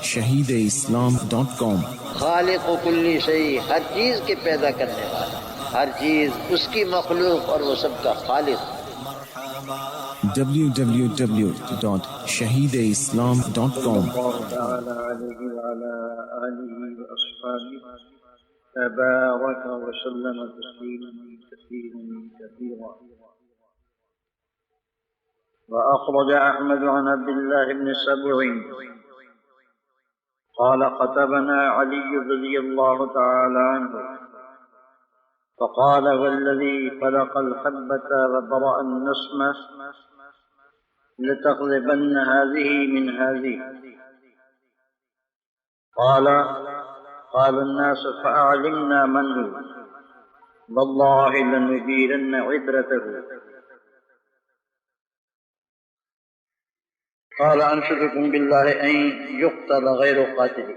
www.shahideislam.com خالق و کلی شیء، ہر چیز کے پیدا کرنے والا، ہر چیز اس کی مخلوق اور وہ سب کا خالق۔ www.shahideislam.com الله تعالى عليه وعلى آله وأصحابه تبارك وسلم تسليما كثيرا كثيرا. وأخرج أحمد عن عبد الله بن سبع قال خطبنا علي رضي الله تعالى عنه فقال والذي خلق الحبة وبرأ النسمة لتغلبن هذه من هذه. قال الناس فأعلمنا من هو والله لنذيرن عبرته. قال أنشدكم بالله أن يقتل غير قاتل.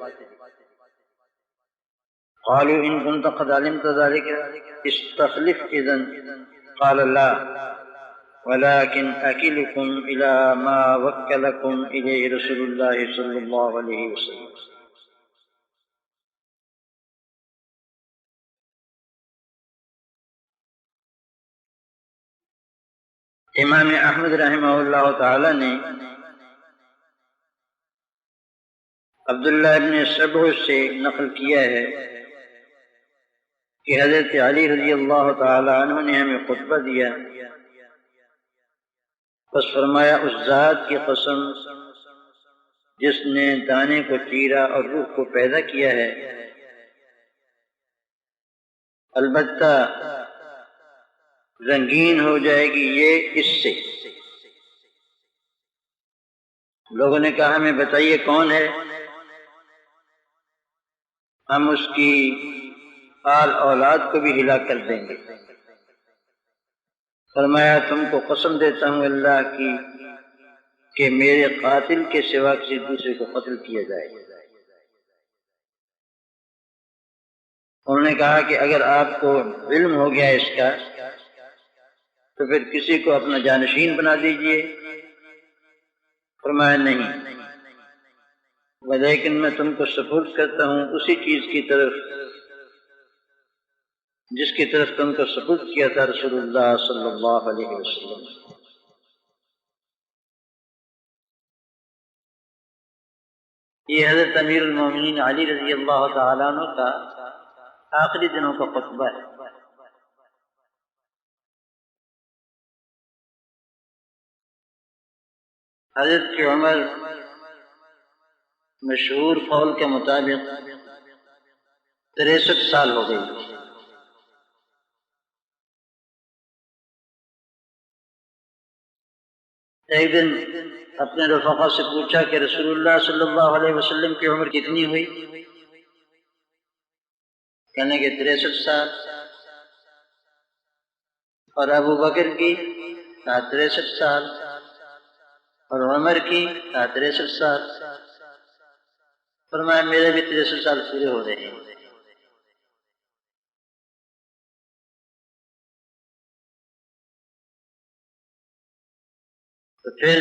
قالوا إن كنت قد علمت ذلك استخلف إذن. قال لا ولكن أكلكم إلى ما وكلكم إليه رسول الله صلى الله عليه وسلم. امام احمد رحمہ اللہ تعالی نے عبداللہ ابن سبع سے نقل کیا ہے کہ حضرت علی رضی اللہ تعالی عنہ نے ہمیں خطبہ دیا، بس فرمایا اس ذات کی قسم جس نے دانے کو چیرا اور روح کو پیدا کیا ہے، البتہ رنگین ہو جائے گی یہ اس سے۔ لوگوں نے کہا ہمیں بتائیے کون ہے، ہم اس کی آل اولاد کو بھی ہلاک کر دیں گے۔ فرمایا تم کو قسم دیتا ہوں اللہ کی کہ میرے قاتل کے سوا کسی دوسرے کو قتل کیا جائے۔ انہوں نے کہا کہ اگر آپ کو علم ہو گیا اس کا تو پھر کسی کو اپنا جانشین بنا دیجئے۔ فرمایا نہیں، لیکن میں تم کو سپرد کرتا ہوں اسی چیز کی طرف جس کی طرف تم کو سپرد کیا تھا رسول اللہ صلی اللہ علیہ وسلم۔ یہ حضرت امیر المومنین علی رضی اللہ تعالیٰ عنہ کا آخری دنوں کا خطبہ ہے۔ حضرت کی عمر مشہور قول کے مطابق 63 سال ہو گئی۔ ایک دن اپنے رفقا سے پوچھا کہ رسول اللہ صلی اللہ علیہ وسلم کی عمر کتنی ہوئی؟ کہنے کہ 63 سال۔ اور ابو بکر کی 63 سال، اور عمر کی 63 سال۔ فرمایا میرے بھی 63 سال پورے ہو رہے ہیں۔ تو پھر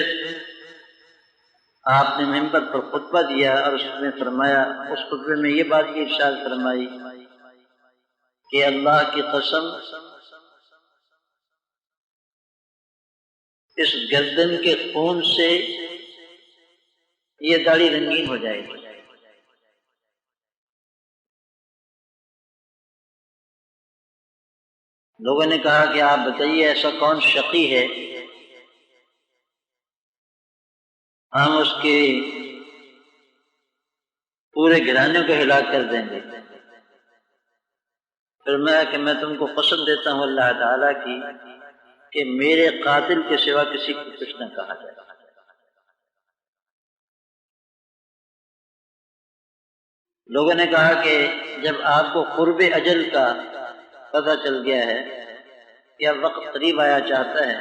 آپ نے منبر پر خطبہ دیا اور اس میں فرمایا، اس خطبے میں یہ بات کی ارشاد فرمائی کہ اللہ کی قسم اس گردن کے خون سے یہ داڑھی رنگین ہو جائے گی۔ لوگوں نے کہا کہ آپ بتائیے ایسا کون شقی ہے ہم اس کے پورے گھرانے کو ہلاک کر دیں گے۔ فرمایا کہ میں تم کو قسم دیتا ہوں اللہ تعالیٰ کی کہ میرے قاتل کے سوا کسی کو کچھ نہ کہا جائے۔ لوگوں نے کہا کہ جب آپ کو قرب اجل کا پتہ چل گیا ہے یا وقت قریب آیا چاہتا ہے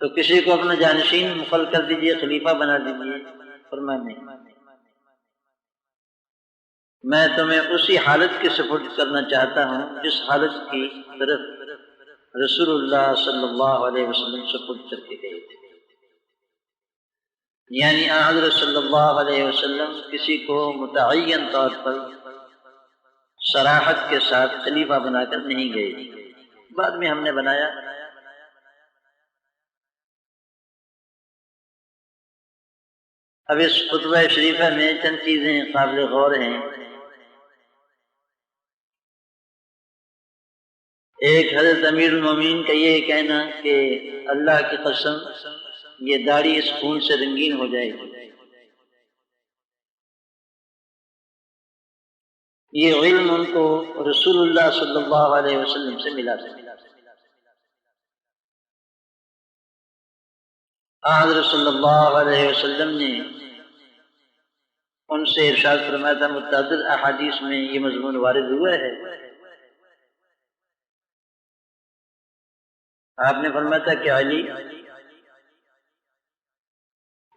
تو کسی کو اپنا جانشین مقرر کر دیجئے، خلیفہ بنا دیجئے۔ فرمایا نہیں، میں تمہیں اسی حالت کے سپرد کرنا چاہتا ہوں جس حالت کی طرف رسول اللہ صلی اللہ علیہ وسلم سپرد کر کے گئے تھے۔ یعنی حضرت صلی اللہ علیہ وسلم کسی کو متعین طور پر صراحت کے ساتھ خلیفہ بنا کر نہیں گئے، بعد میں ہم نے بنایا۔ اب اس خطبہ شریفہ میں چند چیزیں قابل غور ہیں۔ ایک حضرت امیر المومنین کا یہ کہنا کہ اللہ کی قسم یہ داڑھی اس خون سے رنگین ہو جائے گی، یہ علم ان کو رسول اللہ صلی اللہ علیہ وسلم سے ملا تھا۔ حضرت صلی اللہ علیہ وسلم نے ان سے ارشاد فرمایا تھا، متعدد احادیث میں یہ مضمون وارد ہوا ہے۔ آپ نے فرمایا تھا کہ علی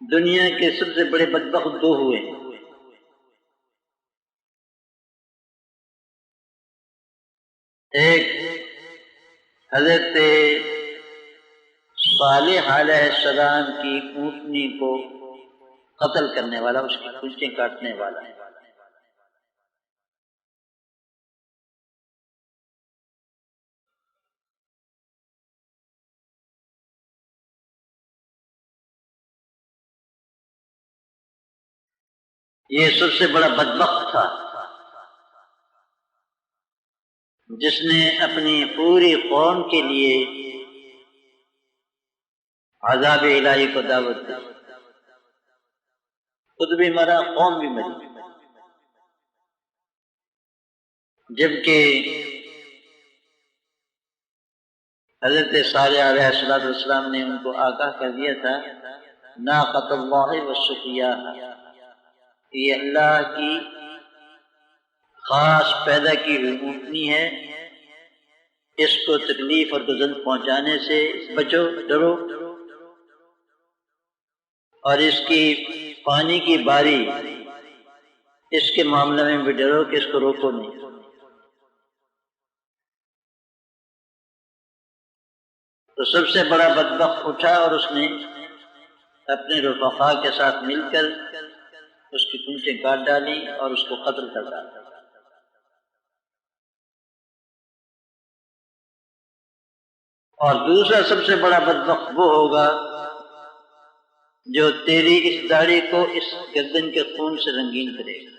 دنیا کے سب سے بڑے بدبخت دو ہوئے، ایک حضرت صالح علیہ السلام کی اونٹنی کو قتل کرنے والا، اس کی پونچھیں کاٹنے والا، یہ سب سے بڑا بدبخت تھا جس نے اپنی پوری قوم کے لیے عذاب الہی کو دعوت دی، خود بھی مرا، قوم بھی مری، جبکہ حضرت صالح علیہ السلام نے ان کو آگاہ کر دیا تھا، ناقۃ اللہ وسقیاھا، یہ اللہ کی خاص پیدا کی ہوئی اونٹنی ہے، اس کو تکلیف اور گزن پہنچانے سے بچو، ڈرو، اور اس کی پانی کی باری اس کے معاملے میں بھی ڈرو کہ اس کو روکو نہیں۔ تو سب سے بڑا بدبخت اٹھا اور اس نے اپنے رفقا کے ساتھ مل کر اس کی پونچھیں کاٹ ڈالی اور اس کو قتل کر ڈالا۔ اور دوسرا سب سے بڑا بدبخت وہ ہوگا جو تیری اس داڑھی کو اس گردن کے خون سے رنگین کرے گا۔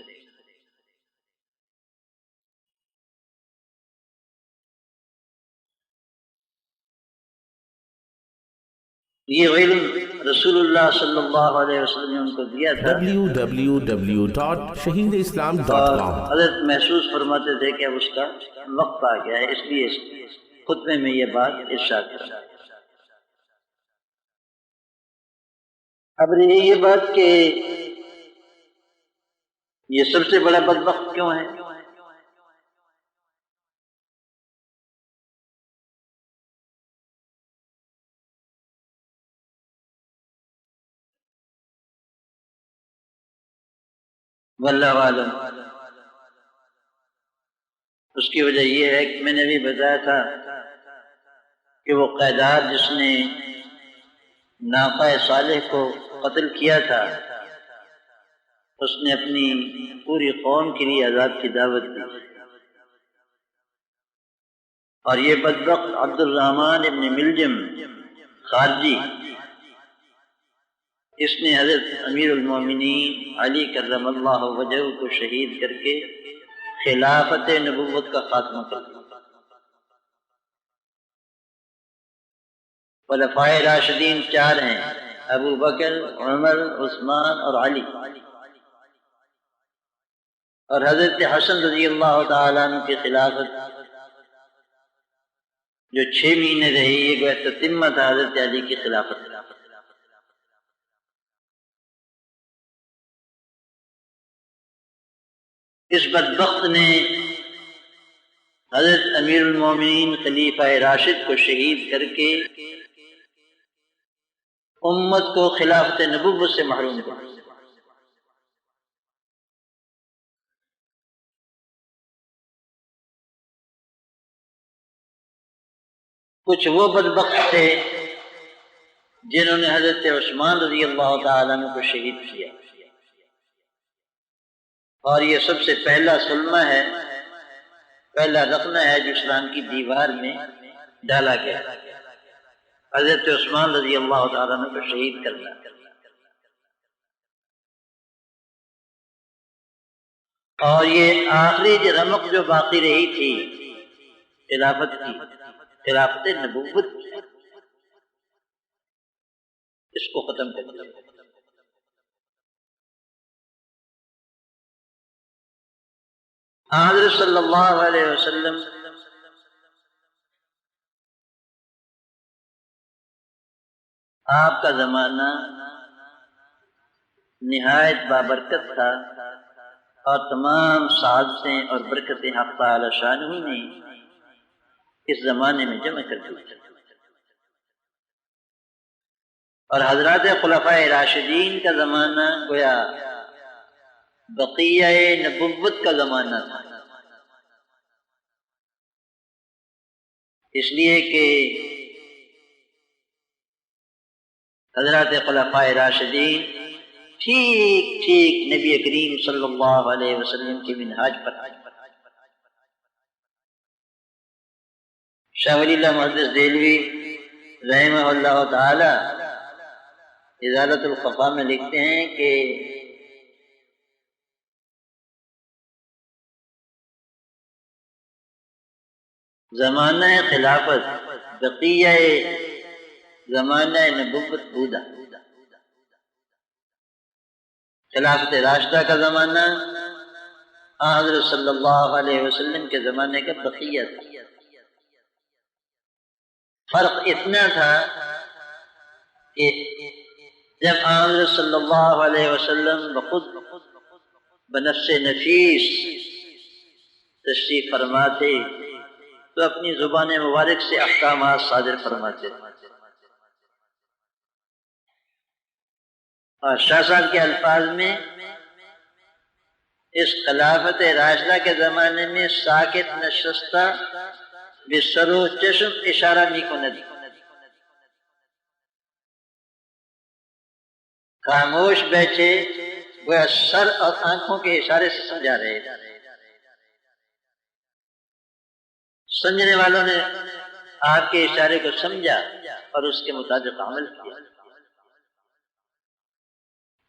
یہ علم رسول اللہ صلی اللہ علیہ وسلم نے ان کو دیا تھا، www.shahideislam.com۔ اور حضرت محسوس فرماتے تھے کہ اب اس کا وقت آ گیا ہے، اس لیے اس خطبے میں یہ بات ارشاد کرا۔ اب رہی یہ بات کہ یہ سب سے بڑا بدبخت کیوں ہے؟ واللہ عالم۔ اس کی وجہ یہ ہے کہ میں نے بھی بتایا تھا کہ وہ قیدار جس نے ناقہ صالح کو قتل کیا تھا، اس نے اپنی پوری قوم کے لیے عذاب کی دعوت دی، اور یہ بدبخت عبد الرحمن ابن ملجم خارجی، اس نے حضرت امیر المومنین علی کرم اللہ وجہہ کو شہید کر کے خلافت نبوت کا خاتمہ کر دیا۔ خلفائے راشدین چار ہیں، ابو بکر، عمر، عثمان اور علی، اور حضرت حسن رضی اللہ تعالیٰ عنہ کی خلافت جو 6 مہینے رہی، یہ گویا تتمہ تھا حضرت علی کی خلافت۔ اس بدبخت نے حضرت امیر المومنین خلیفہ راشد کو شہید کر کے امت کو خلافت نبوت سے محروم کر دیا۔ کچھ وہ بدبخت تھے جنہوں نے حضرت عثمان رضی اللہ تعالیٰ عنہ کو شہید کیا، اور یہ سب سے پہلا سلمہ ہے، پہلا رخنہ ہے جو اسلام کی دیوار میں ڈالا گیا، حضرت عثمان رضی اللہ تعالیٰ عنہ کو شہید کرنا۔ اور یہ آخری رمق جو باقی رہی تھی خلافت کی، خلافت نبوت، اس کو ختم کر دیا۔ حضرت صلی اللہ علیہ وسلم آپ کا زمانہ نہایت بابرکت تھا، اور تمام سعادتیں اور برکتیں حق تعالی شانہ نے اس زمانے میں جمع کر دی، اور حضرات خلفائے راشدین کا زمانہ گویا بقیہ نبوت کا زمانہ تھا، اس لیے کہ حضرات خلفائے راشدین ٹھیک ٹھیک نبی کریم صلی اللہ علیہ وسلم کے منہاج پر۔ شاہ ولی اللہ محدث دہلوی رحمہ اللہ تعالی ازالۃ الخفا میں لکھتے ہیں کہ زمانہ خلافت بقیہ زمانہ نبوت بودا، خلافت راشدہ کا زمانہ حضرت صلی اللہ علیہ وسلم کے زمانے کا بقیہ تھا۔ فرق اتنا تھا کہ جب حضرت صلی اللہ علیہ وسلم بخود بنفس نفیس تشریف فرماتے تو اپنی زبان مبارک سے احکامات صادر فرماتے، اور شاہ صاحب کے الفاظ میں اس خلافت راشدہ کے زمانے میں ساکت نشستہ بسر و چشم اشارہ میکند، خاموش بیٹھے وہ سر اور آنکھوں کے اشارے سے سمجھا رہے، سمجھنے والوں نے آپ کے اشارے کو سمجھا اور اس کے مطابق عمل کیا۔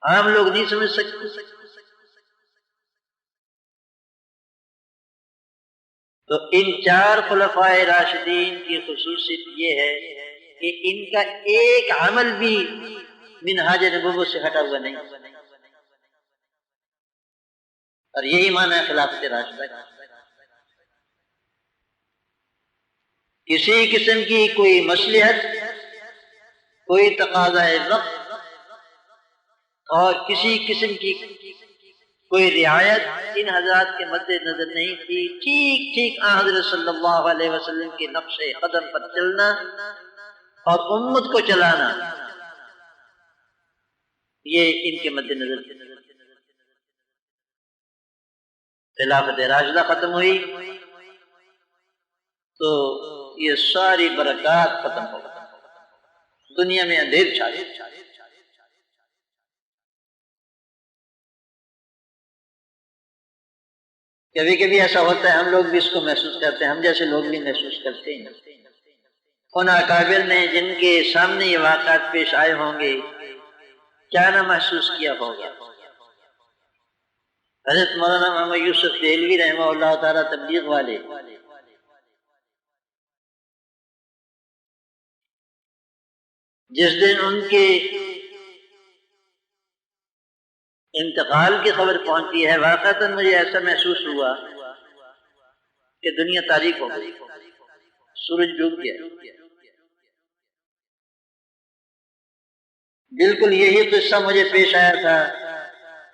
عام لوگ نہیں سمجھ سکتے، تو ان چار خلفائے راشدین کی خصوصیت یہ ہے کہ ان کا ایک عمل بھی منہاج نبوت سے ہٹا ہوا نہیں، اور یہی معنی ہے خلافت راشدہ کا۔ کسی قسم کی کوئی مصلحت، کوئی تقاضا وقت اور کسی قسم کی کوئی رعایت ان حضرات کے مد نظر نہیں تھی، ٹھیک ٹھیک حضرت صلی اللہ علیہ وسلم کے نقش قدم پر چلنا اور امت کو چلانا، یہ ان کے مد نظر تھی۔ خلافت راشدہ ختم ہوئی تو یہ ساری برکات ختم ہو گئی، دنیا میں اندھیر چھا گئی۔ کبھی کبھی ایسا ہوتا ہے، ہم لوگ بھی اس کو محسوس کرتے ہیں، ہم جیسے لوگ بھی محسوس کرتے ہیں۔ ان اکابر نے جن کے سامنے یہ واقعات پیش آئے ہوں گے کیا نہ محسوس کیا ہوگا۔ حضرت مولانا محمد یوسف دہلوی رحمہ اللہ تعالیٰ تبلیغ والے، جس دن ان کے انتقال کی خبر پہنچی ہے، واقعتاً مجھے ایسا محسوس ہوا کہ دنیا تاریک ہو گئی، سورج ڈوب گیا۔ بالکل یہی قصہ مجھے پیش آیا تھا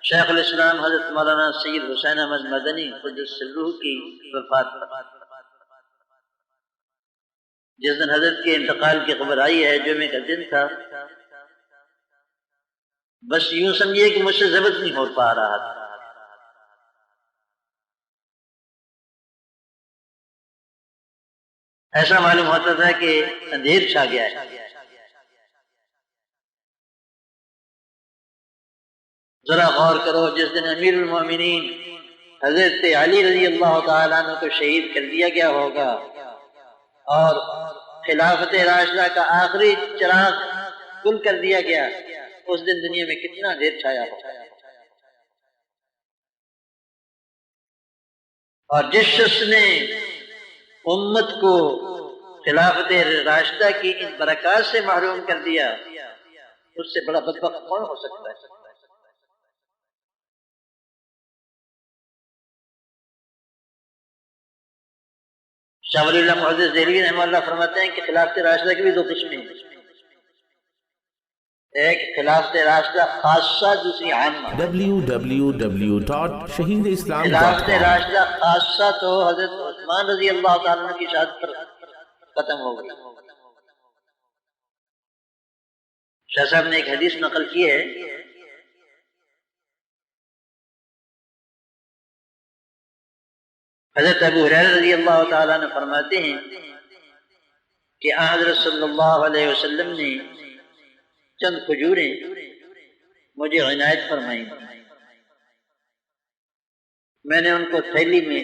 شیخ الاسلام حضرت مولانا سید حسین احمد مدنی قدس سرہ کی وفات پر۔ جس دن حضرت کے انتقال کی خبر آئی ہے، جمعے کا دن تھا، بس یوں سمجھیے کہ مجھ سے ضبط نہیں ہو پا رہا تھا۔ ایسا معلوم ہوتا تھا کہ اندھیر چھا گیا ہے۔ ذرا غور کرو، جس دن امیر المومنین حضرت علی رضی اللہ تعالیٰ عنہ کو شہید کر دیا گیا ہوگا اور خلافت راشدہ کا آخری چراغ گل کر دیا گیا، اس دن دنیا میں کتنا دیر چھایا ہوگا۔ اور جس شخص نے امت کو خلافت راشدہ کی ان برکات سے محروم کر دیا، اس سے بڑا بدبخت کون ہو سکتا ہے؟ شاہ ولی اللہ محدث دہلوی رحمہ اللہ فرماتے ہیں کہ خلافت راشدہ کی بھی دو قسمیں ہیں، ایک خلافت راشدہ خاصہ، دوسری عامہ۔ www.shaheedislam.com خلافت راشدہ خاصہ تو حضرت عثمان رضی اللہ تعالیٰ عنہ کی شہادت پر ختم ہو گئی۔ شاہ صاحب نے ایک حدیث نقل کی ہے، حضرت ابو ہریرہ رضی اللہ تعالیٰ عنہ فرماتے ہیں کہ حضرت صلی اللہ علیہ وسلم نے چند کھجوریں مجھے عنایت فرمائیں، میں نے ان کو تھیلی میں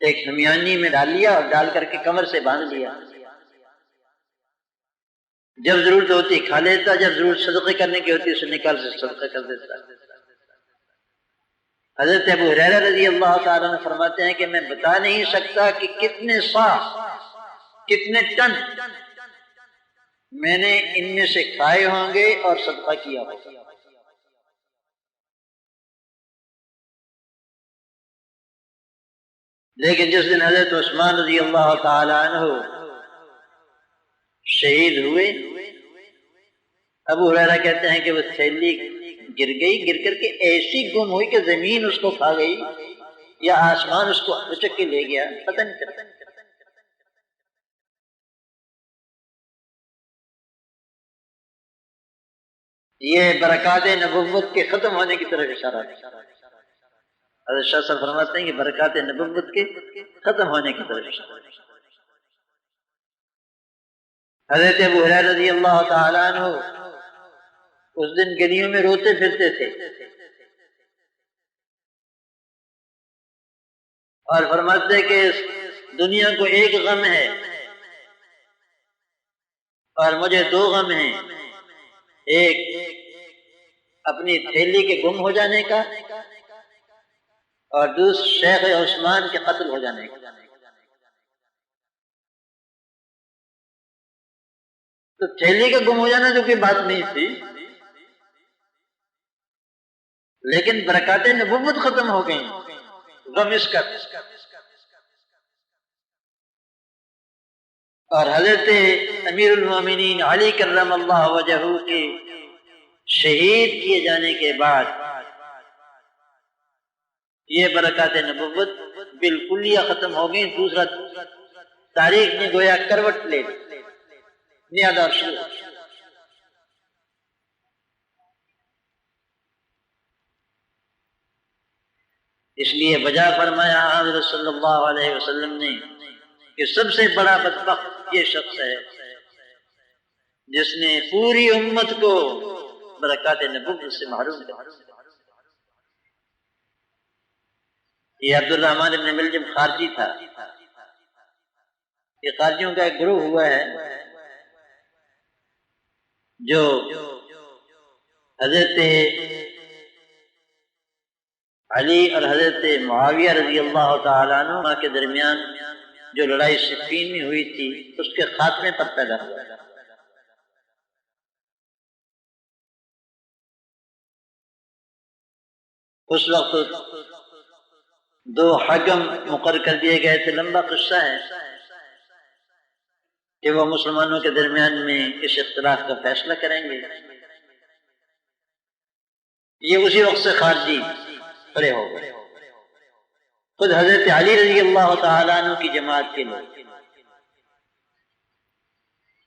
ایک ہمیانی میں ڈال لیا اور ڈال کر کے کمر سے باندھ لیا، جب ضرورت ہوتی کھا لیتا، جب ضرورت صدقے کرنے کی ہوتی اسے نکال سے صدقہ کر دیتا۔ حضرت ابو ہریرہ رضی اللہ تعالیٰ عنہ فرماتے ہیں کہ میں بتا نہیں سکتا کہ کتنے صاع، کتنے ٹن میں نے ان میں سے کھائے ہوں گے اور صدقہ کیا ہوگا۔ لیکن جس دن حضرت عثمان رضی اللہ تعالی عنہ شہید ہوئے، ابو ہریرہ کہتے ہیں کہ وہ تھیلی گر گئی، گر کر کے ایسی گم ہوئی کہ زمین اس کو کھا گئی یا آسمان اس کو اچک کے لے گیا، پتہ نہیں چلتا۔ یہ برکات نبوت کے ختم ہونے کی طرف اشارہ ہے۔ حضرت شاہ صاحب فرماتے ہیں کہ برکات نبوت کے ختم ہونے کی طرف اشارہ ہے۔ حضرت ابو ہریرہ رضی اللہ تعالیٰ عنہ اس دن گلیوں میں روتے پھرتے تھے اور فرماتے کہ دنیا کو ایک غم ہے اور مجھے دو غم ہیں، ایک اپنی تھیلی کے گم ہو جانے کا اور دوسرا شیخ عثمان کے قتل ہو جانے کا۔ تو تھیلی کا گم ہو جانا جو کوئی بات نہیں تھی، لیکن برکات نبوت ختم ہو گئی، غم اس کا۔ اور حضرت امیر المومنین علی کرم اللہ وجہہ کے شہید کیے جانے کے بعد یہ برکات نبوت بالکلیہ ختم ہو گئی، دوسرا تاریخ نے گویا کروٹ لے لی، نیا دور شروع۔ اس لیے وجہ فرمایا حضرت صلی اللہ علیہ وسلم نے کہ سب سے بڑا بدبخت یہ شخص ہے جس نے پوری امت کو برکات نبوت سے محروم کر دیا۔ یہ عبد الرحمن ابن ملجم خارجی تھا، یہ خارجیوں کا ایک گروہ ہوا ہے جو حضرت علی اور حضرت معاویہ رضی اللہ تعالیٰ عنہ کے درمیان جو لڑائی صفین میں ہوئی تھی اس کے خاتمے پر پیدا ہوا۔ اس وقت دو حکم مقرر کر دیے گئے تھے، لمبا قصہ ہے کہ وہ مسلمانوں کے درمیان میں اس اختلاف کا فیصلہ کریں گے۔ یہ اسی وقت سے خارجی کھڑے ہو گئے، خود حضرت علی رضی اللہ تعالیٰ عنہ کی جماعت کے لوگ،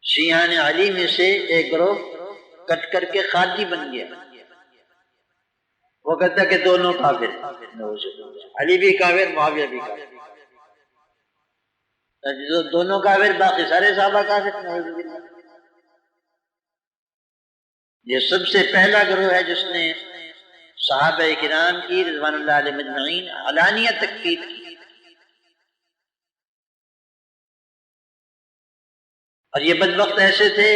شیعان علی میں سے ایک گروہ کٹ کر کے خارجی بن گیا۔ وہ کہتا کہ دونوں کافر، علی بھی کافر، معاویہ بھی کافر، دونوں کافر، باقی سارے صحابہ کافر۔ یہ سب سے پہلا گروہ ہے جس نے صحابہ کرام کی رضوان اللہ علیہ مجمعین علانیہ تکفیر کی، اور یہ بدبخت ایسے تھے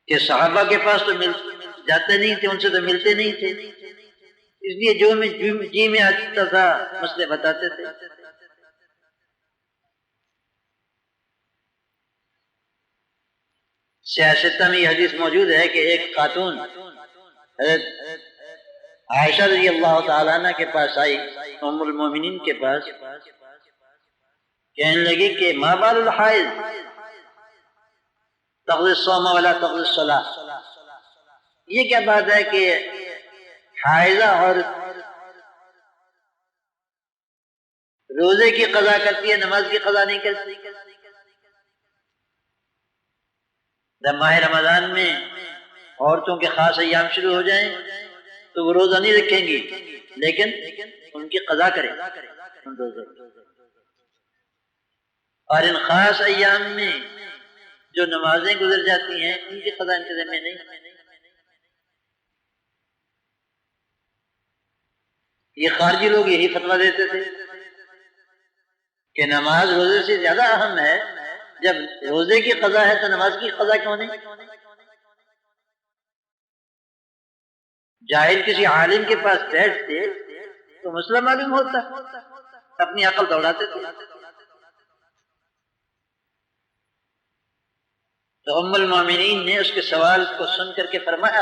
کہ صحابہ کے پاس تو جاتے نہیں تھے، ان سے تو ملتے نہیں تھے، اس لیے جو جی میں آتا تھا مسئلے بتاتے تھے۔ سیاستہ میں یہ حدیث موجود ہے کہ ایک خاتون حضرت عائشہ رضی اللہ تعالیٰ عنہ کے پاس آئی، ام المومنین کے پاس، کہنے لگی کہ ما بال الحائض تقضی الصوم ولا تقضی الصلاۃ، یہ کیا بات ہے کہ حائضہ عورت روزے کی قضا کرتی ہے، نماز کی قضا نہیں کرتی؟ جب ماہ رمضان میں عورتوں کے خاص ایام شروع ہو جائیں تو وہ روزہ نہیں رکھیں گی، لیکن ان کی قضا کریں ان روزوں، اور ان خاص ایام میں جو نمازیں گزر جاتی ہیں ان کی قضا ان کے ذمہ نہیں۔ یہ خارجی لوگ یہی فتویٰ دیتے تھے کہ نماز روزے سے زیادہ اہم ہے، جب روزے کی قضا ہے تو نماز کی قضا کیوں نہیں؟ جاہل کسی عالم کے پاس بیٹھتے تو مسئلہ معلوم ہوتا، اپنی عقل دوڑاتے تھے۔ تو ام المومنین نے اس کے سوال کو سن کر کے فرمایا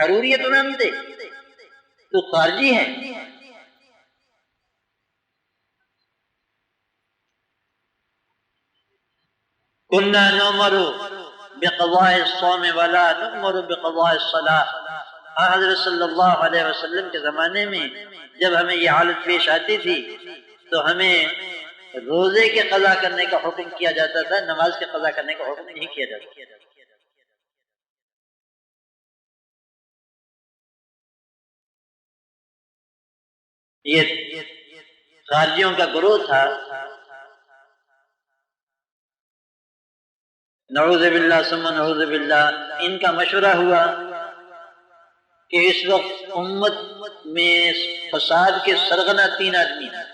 حروریت نامتے تو خارجی ہے، كنا نؤمر بقضاء الصوم ولا نؤمر بقضاء الصلاة، حضرت صلی اللہ علیہ وسلم کے زمانے میں جب ہمیں یہ حالت پیش آتی تھی تو ہمیں روزے کے قضا کرنے کا حکم کیا جاتا تھا، نماز کے قضا کرنے کا حکم نہیں کیا جاتا۔ یہ خارجیوں کا گروہ تھا، نعوذ باللہ ثم نعوذ باللہ۔ ان کا مشورہ ہوا کہ اس وقت امت میں فساد کے سرغنہ 3 آدمی ہیں،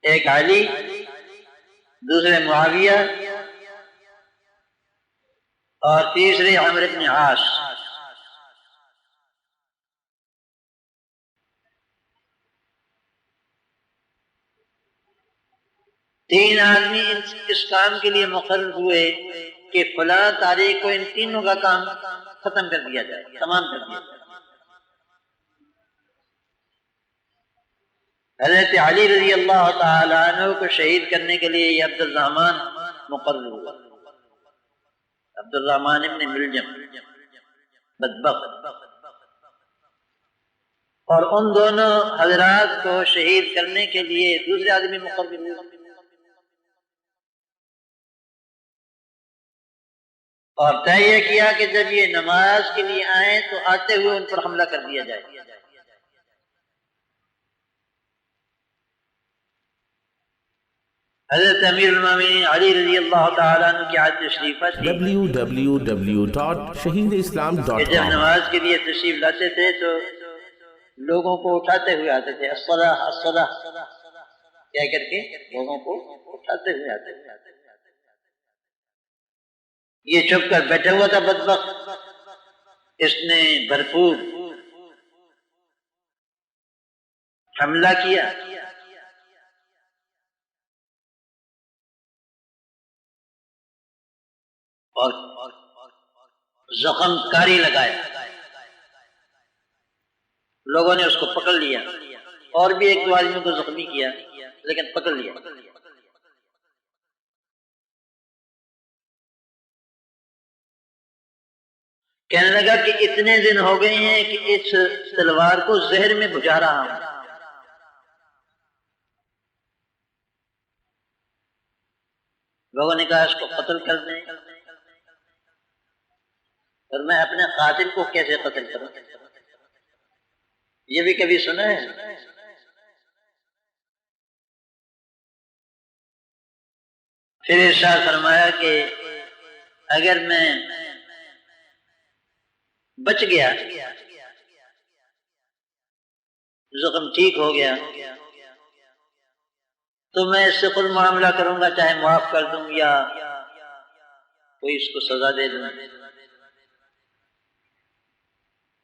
ایک علی، دوسرے معاویہ، اور تیسرے عمرو بن عاص۔ تین آدمی اس کام کے لیے مقرر ہوئے کہ فلاں تاریخ کو ان تینوں کا کام ختم کر دیا جائے، تمام کر دیا جائے۔ حضرت علی رضی اللہ تعالی عنہ کو شہید کرنے کے لیے یہ عبد الرحمن مقرر ہوا، عبد الرحمن ابن ملجم بدبخت، اور ان دونوں حضرات کو شہید کرنے کے لیے دوسرے آدمی مقرر ہوئے، اور طے یہ کیا کہ جب یہ نماز کے لیے آئیں تو آتے ہوئے ان پر حملہ کر دیا جائے۔ حضرت امیر المومنین علی رضی اللہ تعالیٰ عنہ کی آیت تشریفہ تھی کہ جب نماز کے لیے تشریف لاتے تھے تو لوگوں کو اٹھاتے ہوئے آتے تھے، الصلاۃ الصلاۃ کہہ کر کے لوگوں کو اٹھاتے ہوئے آتے تھے۔ یہ چھپ کر بیٹھا ہوا تھا بدبخت، اس نے بھرپور حملہ کیا، اور زخم کاری لگایا، لوگوں نے اس کو پکڑ لیا، اور بھی 1-2 آدمی کو زخمی کیا لیکن پکڑ لیا۔ کہنے لگا کہ اتنے دن ہو گئے ہیں کہ اس تلوار کو زہر میں بجھا رہا ہوں۔ لوگوں نے کہا اس کو قتل کر دیں، اور میں اپنے قاتل کو کیسے قتل کروں؟ یہ بھی کبھی سنا ہے؟ پھر ارشاد فرمایا کہ اگر میں بچ گیا، زخم ٹھیک ہو گیا، تو میں اس سے خود معاملہ کروں گا، چاہے معاف کر دوں یا کوئی اس کو سزا دے دوں.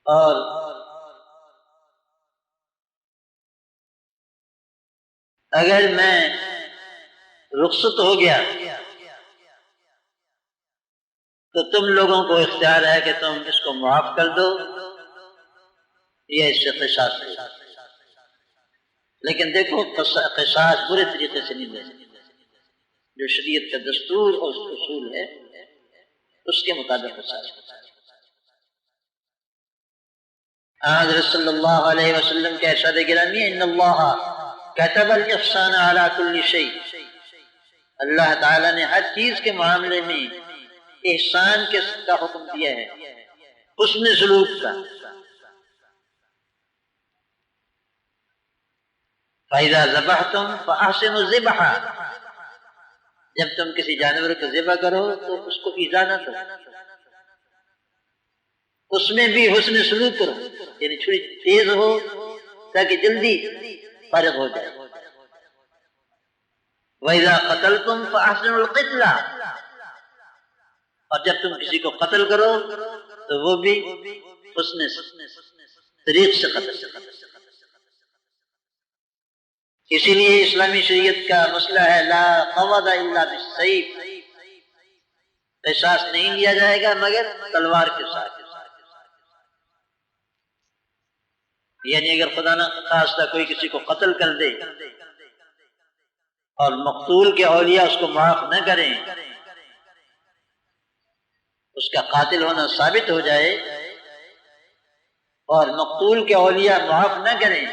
اور اگر میں رخصت ہو گیا تو تم لوگوں کو اختیار ہے کہ تم اس کو معاف کر دو یا اس سے قصاص لو. لیکن دیکھو قصاص برے طریقے سے نہیں لے، جو شریعت کا دستور اور اصول ہے اس کے مطابق قصاص. حضرت صلی اللہ علیہ وسلم کے ارشاد گرامی ہے ان اللہ کتب الاحسان علی کل شیء، اللہ تعالیٰ نے ہر چیز کے معاملے میں احسان کا حکم دیا ہے، حسن سلوک کا. فَإِذَا ذَبَحْتُمْ فَأَحْسِنُوا الذِّبْحَ، جب تم کسی جانور کو ذبح کرو تو اس کو ایذا نہ کرو، اس میں بھی حسن سلوک کرو، یعنی چھری تیز ہو تاکہ جلدی فارغ ہو جائے. وَإِذَا قَتَلْتُمْ فَأَحْسِنُوا الْقِتْلَ، اور جب تم کسی کو قتل کرو تو وہ بھی حسن طریق سے قتل. اسی لیے اسلامی شریعت کا مسئلہ ہے لا قوض الا بالسیف، قصاص نہیں لیا جائے گا مگر تلوار کے ساتھ. یعنی اگر خدا نہ خواستہ کوئی کسی کو قتل کر دے اور مقتول کے اولیاء اس کو معاف نہ کریں، اس کا قاتل ہونا ثابت ہو جائے اور مقتول کے اولیاء معاف نہ کریں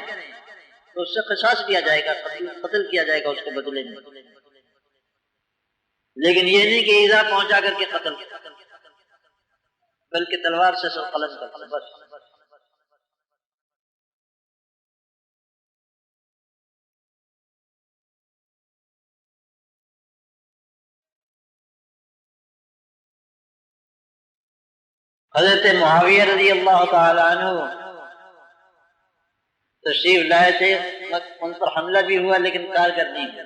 تو اس سے قصاص کیا جائے گا، قتل کیا جائے گا اس کو بدلے میں. لیکن یہ نہیں کہ ایذا پہنچا کر کے قتل، بلکہ تلوار سے سب قلم کر بس. حضرت معاویہ رضی اللہ تعالی عنہ تشریف لائے تھے، ان پر حملہ بھی ہوا لیکن کارگر نہیں ہوا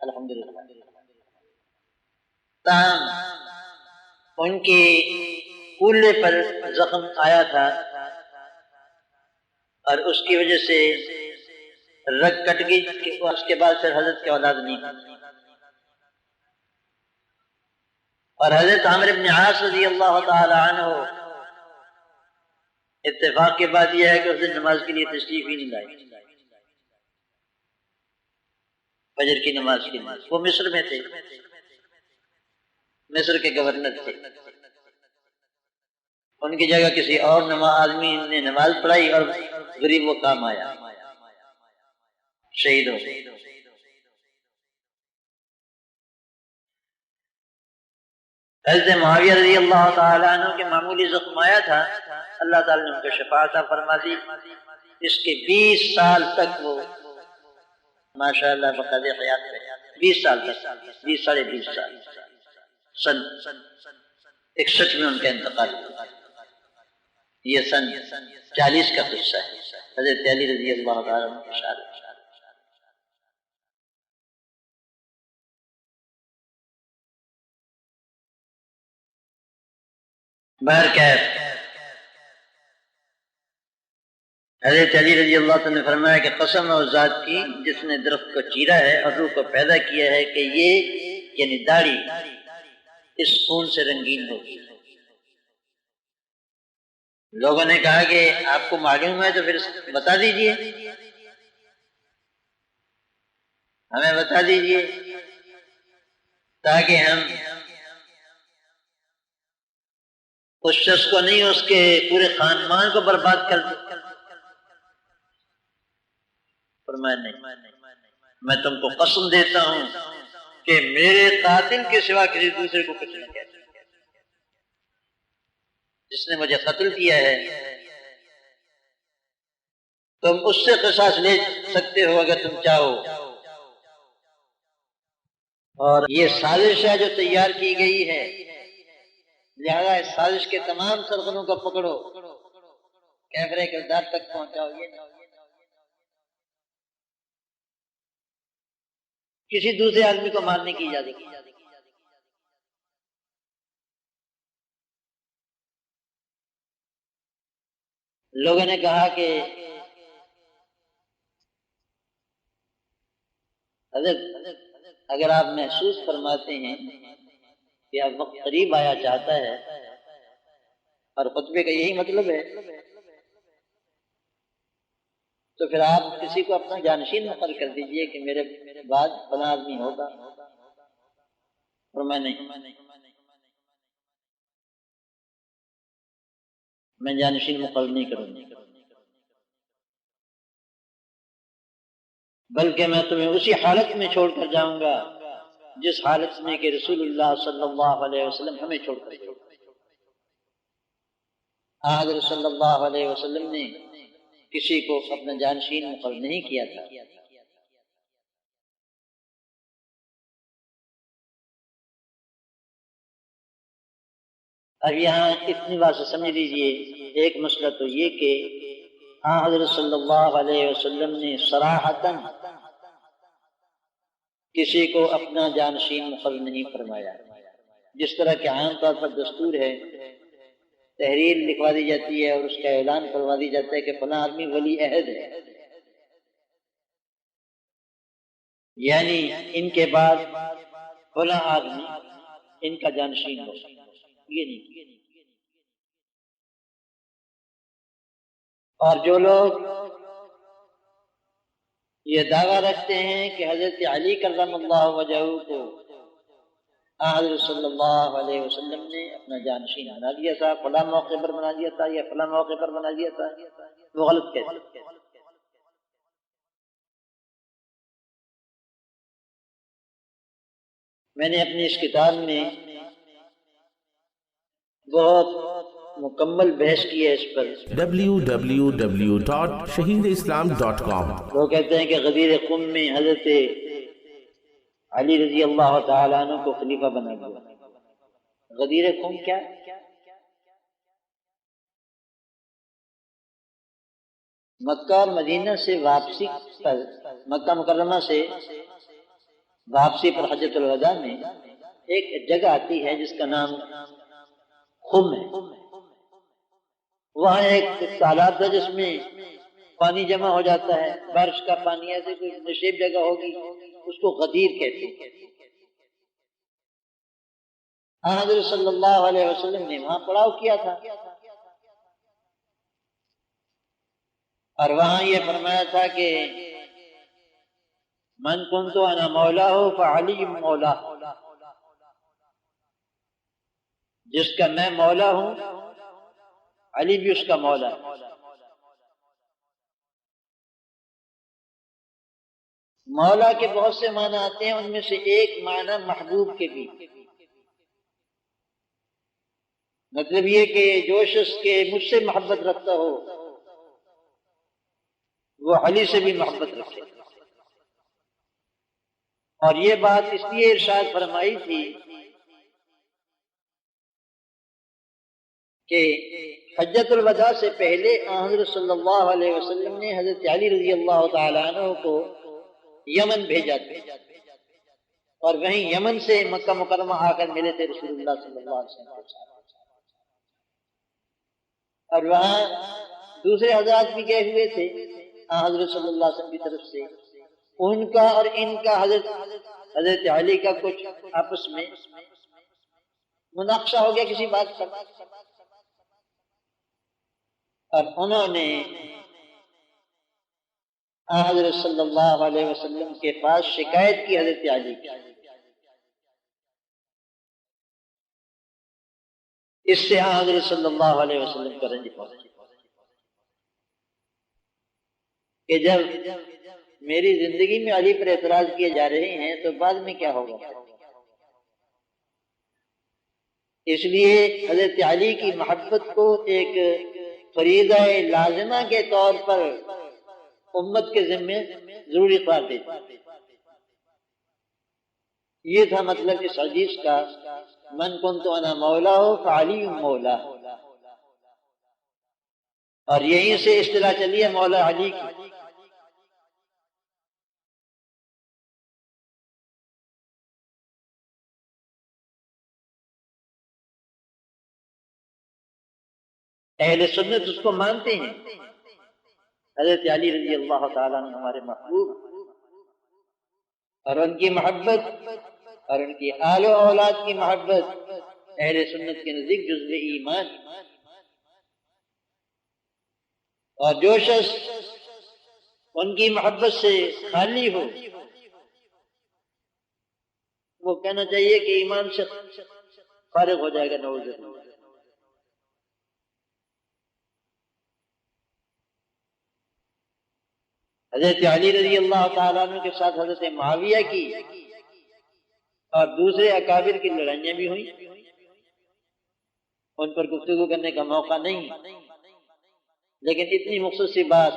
الحمدللہ. تاہم ان کی کولے پر زخم آیا تھا اور اس کی وجہ سے رگ کٹ گئی، اس کے بعد پھر حضرت کے اولاد نہیں تھی. اور حضرت عمرو بن عاص رضی اللہ تعالی عنہ اتفاق کی بات یہ ہے کہ اس دن نماز کے لیے تشریف ہی نہیں لائی، فجر کی نماز کے لیے. وہ مصر میں تھے، مصر کے گورنر تھے. ان کی جگہ کسی اور آدمی نے نماز پڑھائی اور غریب وہ کام آیا، شہید ہو گئے. حضرت معاویہ رضی اللہ تعالیٰ عنہ کے معمولی زخم آیا تھا، اللہ تعالیٰ نے ان کو شفا عطا فرما دی. اس کے 20 سال تک وہ ماشاءاللہ بقدر حیات رہے، 20 سال تک، 20 ساڑھے 20 سال. سن 61 میں ان کا انتقال ہوا. یہ سن 40 کا قصہ ہے، حضرت علی رضی اللہ تعالیٰ عنہ کی شہادت. بہرکیف حضرت علی رضی اللہ عنہ نے فرمایا کہ قسم اور ذات کی جس نے درخت کو چیرا ہے اور روح کو پیدا کیا ہے کہ یہ یعنی داڑھی اس خون سے رنگین ہوگی. لوگوں نے کہا کہ آپ کو معلوم ہے تو پھر بتا دیجئے، ہمیں بتا دیجئے تاکہ ہم اس شخص کو نہیں، اس کے پورے خاندان کو برباد کر دیں. فرمایا نہیں، میں تم کو قسم دیتا ہوں کہ میرے قاتل کے سوا کسی دوسرے کو کچھ نہیں کہتا. جس نے مجھے قتل کیا ہے تم اس سے قصاص لے سکتے ہو اگر تم چاہو، اور یہ سازش ہے جو تیار کی گئی ہے، لہذا اس سازش کے تمام سرغنوں کو پکڑو، کیفر کردار تک پہنچاؤ۔ یہ کسی دوسرے آدمی کو مارنے کی اجازت نہیں۔ لوگوں نے کہا کہ حضرت اگر آپ محسوس فرماتے ہیں کہ اب وقت قریب آیا چاہتا ہے اور خطبے کا یہی مطلب ہے، تو پھر آپ کسی کو اپنا جانشین مقرر کر دیجئے کہ میرے بعد فلاں آدمی ہوگا، اور میں جانشین مقرر نہیں کروں گا، بلکہ میں تمہیں اسی حالت میں چھوڑ کر جاؤں گا جس حالت میں کہ رسول اللہ صلی اللہ علیہ وسلم ہمیں چھوڑ کر گئے۔ حضرت صلی اللہ علیہ وسلم نے کسی کو اپنا جانشین مقرر نہیں کیا تھا۔ اب یہاں اتنی بات سے سمجھ لیجئے، ایک مسئلہ تو یہ کہ حضرت صلی اللہ علیہ وسلم نے صراحتاً کسی کو اپنا جانشین مقرر نہیں فرمایا، جس طرح کہ عام طور پر دستور ہے، تحریر لکھوا دی جاتی ہے اور اس کا اعلان کروا دی جاتا ہے کہ فلاں آدمی ولی عہد ہے، یعنی ان کے بعد فلاں آدمی ان کا جانشین ہو۔ یہ نہیں۔ اور جو لوگ یہ دعویٰ رکھتے ہیں کہ حضرت علی کرم اللہ وجہہ کو حضرت صلی اللہ علیہ وسلم نے اپنا جانشین بنا دیا تھا، فلاں موقع پر بنا دیا تھا یا فلاں موقع پر بنا دیا تھا، وہ غلط کہتے ہیں۔ میں نے اپنی اس کتاب میں بہت مکمل بحث کی ہے اس پر۔ www.shaheedislam.com وہ کہتے ہیں کہ غدیر قم میں حضرت علی رضی اللہ تعالیٰ عنہ کو خلیفہ بنا دیا۔ غدیر قم کیا؟ مکہ اور مدینہ سے واپسی پر، مکہ مکرمہ سے واپسی پر حجۃ الوداع میں ایک جگہ آتی ہے جس کا نام خم ہے۔ وہاں ایک تالاب تھا جس میں پانی جمع ہو جاتا ہے، بارش کا پانی، ایسے کوئی نشیب جگہ ہوگی، اس کو غدیر کہتے ہیں۔ حضرت صلی اللہ علیہ وسلم نے وہاں پڑاؤ کیا تھا اور وہاں یہ فرمایا تھا کہ من کنت انا مولا ہو فعلی مولا، جس کا میں مولا ہوں علی بھی اس کا مولا ہے۔ مولا کے بہت سے معنی آتے ہیں، ان میں سے ایک معنی محبوب کے بھی، مطلب یہ کہ جو شخص کے مجھ سے محبت رکھتا ہو وہ علی سے بھی محبت رکھے۔ اور یہ بات اس لیے ارشاد فرمائی تھی کہ حجۃ الوداع سے پہلے حضرت صلی اللہ علیہ وسلم نے حضرت علی رضی اللہ تعالیٰ عنہ کو یمن بھیجا تھا، اور وہیں یمن سے مکہ مکرمہ آ کر ملے تھے رسول اللہ صلی اللہ علیہ وسلم کے ساتھ، اور وہاں دوسرے حضرات بھی گئے ہوئے تھے حضرت صلی اللہ علیہ وسلم کی طرف سے، ان کا اور ان کا حضرت علی کا کچھ آپس میں مناقشہ ہو گیا کسی بات پر، اور انہوں نے حضرت صلی اللہ علیہ وسلم کے پاس شکایت کی حضرت علی کی۔ اس سے حضرت صلی اللہ علیہ وسلم کا رنج پہنچا کہ جب میری زندگی میں علی پر اعتراض کیے جا رہے ہیں تو بعد میں کیا ہوگا۔ اس لیے حضرت علی کی محبت کو ایک فریضہ لازمہ کے طور پر امت کے ذمے ضروری قرار دیتے۔ یہ تھا مطلب اس حدیث کا، من کنت انا مولا ہو فعلی مولا، اور یہیں سے اصطلاح چلی ہے مولا علی کی۔ اہل سنت اس کو مانتے ہیں۔ حضرت علی رضی اللہ تعالیٰ عنہ ہمارے محبوب، اور ان کی محبت اور ان کی آل و اولاد کی محبت اہل سنت کے نزدیک جزو ایمان، اور جو شخص ان کی محبت سے خالی ہو وہ کہنا چاہیے کہ ایمان سے فارغ ہو جائے گا، نعوذ باللہ۔ حضرت علی رضی اللہ تعالیٰ عنہ کے ساتھ حضرت معاویہ کی اور دوسرے اکابر کی لڑائیاں بھی ہوئیں، ان پر گفتگو کرنے کا موقع نہیں، لیکن اتنی مختصر سی بات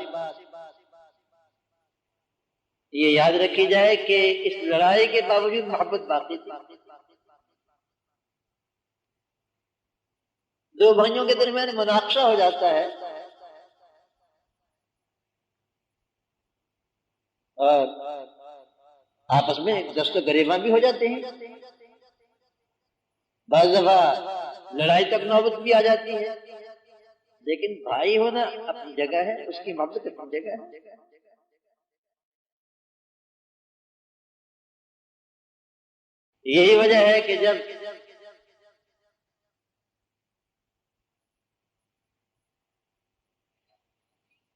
یہ یاد رکھی جائے کہ اس لڑائی کے باوجود محبت باقی تھی۔ دو بھائیوں کے درمیان مناقشہ ہو جاتا ہے اور آپس میں دست و گریباں بھی ہو جاتے ہیں، بعض دفعہ لڑائی تک نوبت بھی آ جاتی ہے، لیکن بھائی ہونا اپنی جگہ ہے، اس کی محبت اپنی جگہ ہے۔ یہی وجہ ہے کہ جب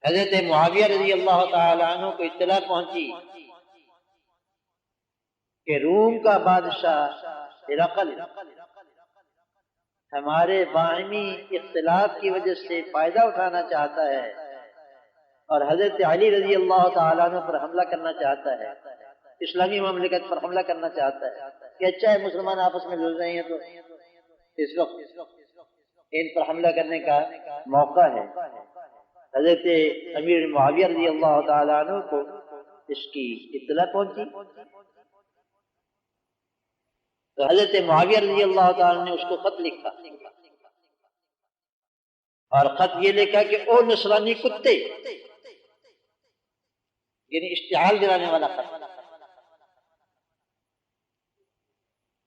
حضرت معاویہ رضی اللہ تعالی عنہ کو اطلاع پہنچی کہ روم کا بادشاہ ہرقل ہمارے باہمی اختلاف کی وجہ سے فائدہ اٹھانا چاہتا ہے اور حضرت علی رضی اللہ تعالی عنہ پر حملہ کرنا چاہتا ہے، اسلامی مملکت پر حملہ کرنا چاہتا ہے کہ اچھا ہے مسلمان آپس میں لڑ رہے ہیں تو اس وقت ان پر حملہ کرنے کا موقع ہے۔ حضرت امیر معاویہ رضی اللہ تعالی عنہ کو اس کی اطلاع پہنچی تو حضرت معاویہ رضی اللہ تعالی عنہ نے اس کو خط لکھا، اور خط یہ لکھا کہ او نصرانی کتے، یعنی اشتعال دلانے والا خط،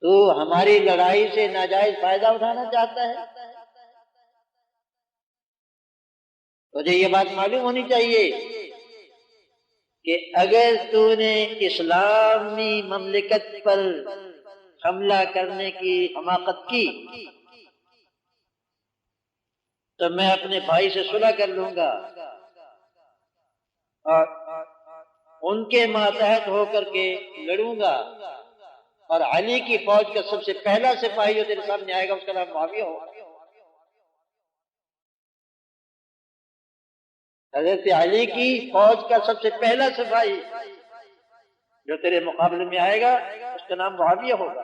تو ہماری لڑائی سے ناجائز فائدہ اٹھانا چاہتا ہے۔ تجھے یہ بات معلوم ہونی چاہیے کہ اگر تو نے اسلامی مملکت پر حملہ کرنے کی حماقت کی تو میں اپنے بھائی سے صلح کر لوں گا اور ان کے ماتحت ہو کر کے لڑوں گا، اور علی کی فوج کا سب سے پہلا سپاہی جو تیرے سامنے آئے گا اس کا نام معاویہ ہوگا۔ حضرت علی کی فوج کا سب سے پہلا سپاہی جو تیرے مقابلے میں آئے گا اس کا نام معاویہ ہوگا۔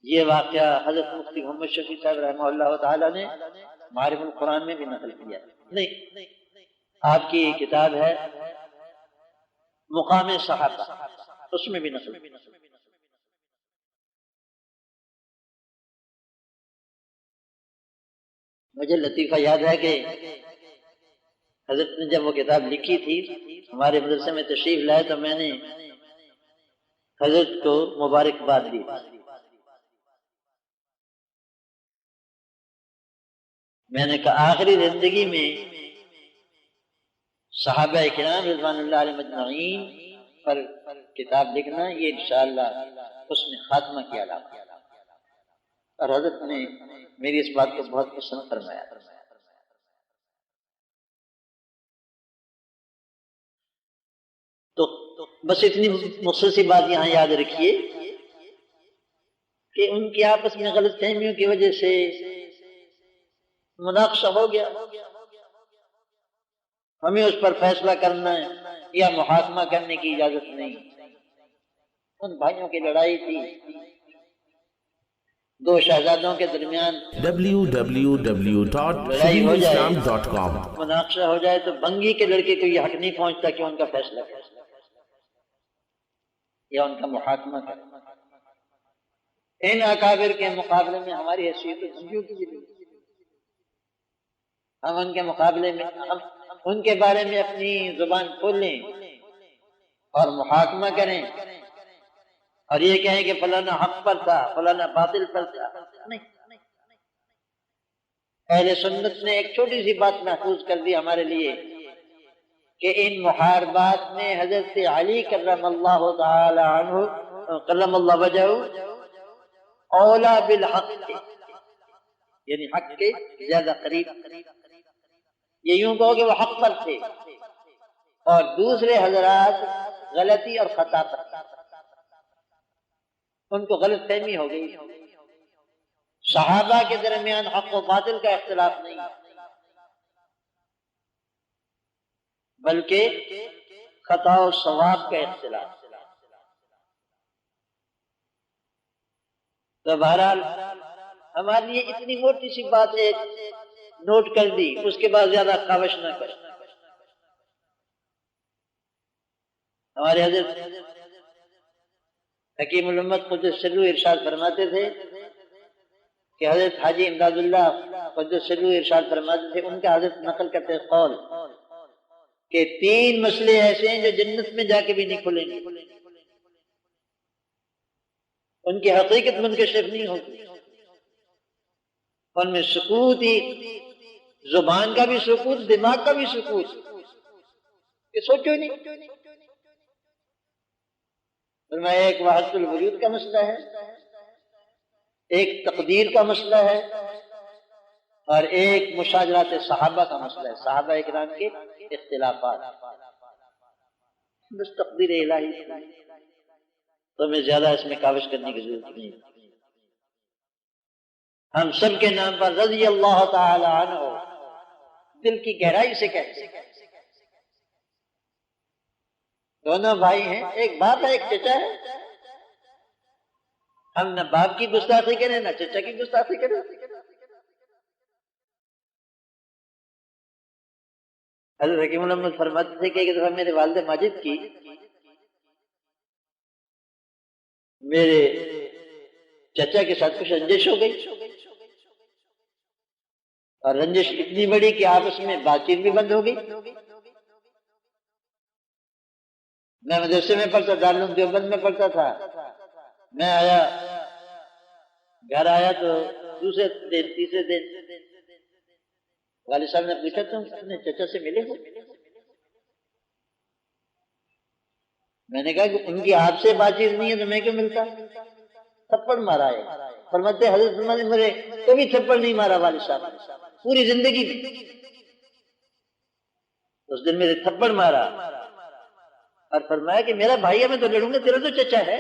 یہ واقعہ حضرت مفتی محمد شفیع صاحب رحمہ اللہ تعالی نے معارف القرآن میں بھی نقل کیا، نہیں آپ کی کتاب ہے مقام صحابہ، اس میں بھی نقل۔ مجھے لطیفہ یاد ہے کہ حضرت نے جب وہ کتاب لکھی تھی ہمارے مدرسے میں تشریف لائے تو میں نے حضرت کو مبارکباد دی۔ میں نے کہا آخری زندگی میں صحابہ کرام رضوان اللہ علیہ مجمعین پر کتاب لکھنا یہ انشاءاللہ اس میں خاتمہ کی علامت ہے، اور حضرت نے میری اس بات کو بہت پسند فرمایا۔ تو بس اتنی مختصر سی بات یہاں یاد رکھیے کہ ان کی آپس میں غلط فہمیوں کی وجہ سے مناقشہ ہو گیا، ہمیں اس پر فیصلہ کرنا یا محاکمہ کرنے کی اجازت نہیں۔ ان بھائیوں کی لڑائی تھی، دو شہزادوں کے درمیان www.sunnahislam.com مناقشہ ہو جائے تو بنگی کے لڑکے کو یہ حق نہیں پہنچتا کہ ان کا فیصلہ کرے یا ان کا محاکمہ کرے۔ ان اکابر کے مقابلے میں ہماری حیثیت بنگیوں کی بھی نہیں، ہم ان کے مقابلے میں ہم ان کے بارے میں اپنی زبان کھولیں اور محاکمہ کریں اور یہ کہیں کہ فلانا حق پر تھا فلانا باطل پر تھا، نہیں۔ اہل سنت نے ایک چھوٹی سی بات محفوظ کر دی ہمارے لیے کہ ان محاربات میں حضرت علی کرم اللہ تعالی عنہ کرم اللہ وجہہ اولا بالحق تھے، یعنی حق کے زیادہ قریب، یہ یوں کہو کہ وہ حق پر تھے اور دوسرے حضرات غلطی اور خطا پر تھے، ان کو غلط فہمی ہو گئی۔ صحابہ کے درمیان حق و باطل کا اختلاف نہیں بلکہ خطا و صواب کا اختلاف۔ تو بہرحال ہمارے لیے اتنی موٹی سی بات ہے، نوٹ کر دی، اس کے بعد زیادہ کاوش نہ کر۔ ہمارے حضرت حکیم الامت قدس سرو ارشاد فرماتے تھے کہ حضرت حاجی امداد اللہ قدس سرو ارشاد فرماتے تھے، ان کا حضرت نقل کرتے قول کہ 3 مسئلے ایسے ہیں جو جنت میں جا کے بھی نہیں کھلیں گے، ان کی حقیقت منکشف نہیں ہوگی، ان میں سکوت ہی، زبان کا بھی سکوت، دماغ کا بھی سکوت، کہ سوچو نہیں۔ فرمایا ایک وحدت الوجود کا مسئلہ ہے، ایک تقدیر کا مسئلہ ہے، اور ایک مشاجرات صحابہ کا مسئلہ ہے، صحابہ اکرام کے اختلافات۔ بس تقدیر الہی، تو ہمیں زیادہ اس میں کاوش کرنے کی ضرورت نہیں۔ ہم سب کے نام پر رضی اللہ تعالی عنہ دل کی گہرائی سے کہتے ہیں۔ دونوں بھائی ہیں، ایک باپ ہے ایک چچا ہے، ہم نہ باپ کی گستاخی کریں نہ چچا کی گستاخی کریں۔ حضرت حکیم الامت فرماتے تھے کہ ایک دفعہ میرے والد ماجد کی میرے چچا کے ساتھ کچھ رنجش ہو گئی، اور رنجش اتنی بڑی کہ آپس میں بات چیت بھی بند ہو گئی۔ میں مدرسے میں پڑھتا، دارالعلوم دیوبند میں پڑھتا تھا، میں گھر آیا تو دوسرے دن تیسرے دن والد صاحب نے پوچھا تم اپنے چچا سے ملے ہو؟ میں نے کہا کہ ان کی آپ سے بات چیت نہیں ہے تو میں کیوں ملتا؟ تھپڑ مارا ہے۔ فرماتے حضرت نے مجھے کبھی تھپڑ نہیں مارا والد صاحب نے پوری زندگی میں، اس دن میرے تھپڑ مارا اور فرمایا کہ میرا بھائی ہے میں تو لڑوں گا، تیرا تو چچا ہے۔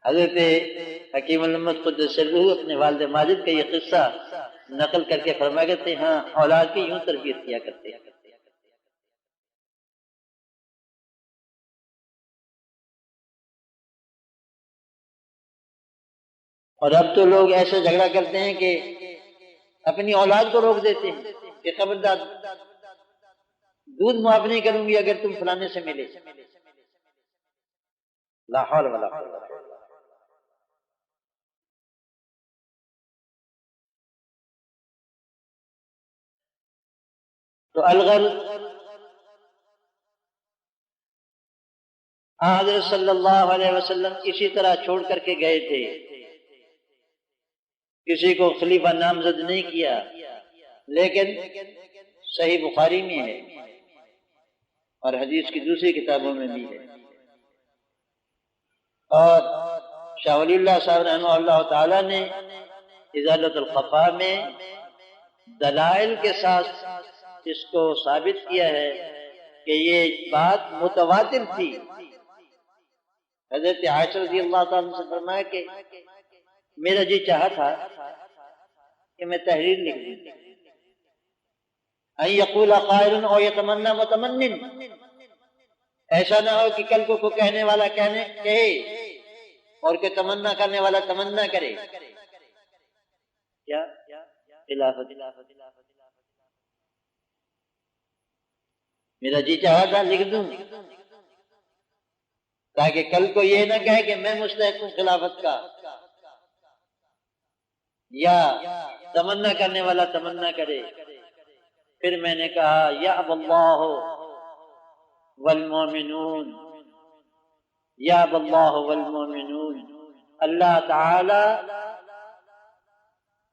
حضرت حکیم الامت قدس سرہ اپنے والد ماجد کا یہ قصہ نقل کر کے فرمایا کرتے ہیں، ہاں اولاد کی یوں تربیت کیا کرتے ہیں۔ اور اب تو لوگ ایسے جھگڑا کرتے ہیں کہ اپنی اولاد کو روک دیتے ہیں کہ خبردار دودھ معاف نہیں کروں گی اگر تم فلانے سے ملے۔ لا حول ولا قوت الا باللہ۔ تو الغرض حضرت صلی اللہ علیہ وسلم اسی طرح چھوڑ کر کے گئے تھے، کسی کو خلیفہ نامزد نہیں کیا، لیکن صحیح بخاری میں ہے اور حدیث کی دوسری کتابوں میں بھی ہے، اور شاہ ولی اللہ صاحب رحمہ اللہ تعالی نے ازالۃ الخفا میں دلائل کے ساتھ اس کو ثابت کیا ہے کہ یہ بات متواتر تھی۔ حضرت عائشہ رضی اللہ تعالیٰ عنہ سے فرمایا کہ میرا جی چاہا تھا کہ میں تحریر لکھ دوں، ان یقول قائل او یتمنی متمن، ایسا نہ ہو کہ کل کو کہنے والا کہے اور کہ تمنا کرنے والا تمنا کرے کیا خلافت، میرا جی چاہا تھا لکھ دوں تاکہ کل کو یہ نہ کہے کہ میں مستحق ہوں خلافت کا، یا تمنا کرنے والا تمنا کرے۔ پھر میں نے کہا یأبی اللہ والمؤمنون، یأبی اللہ والمؤمنون، اللہ تعالی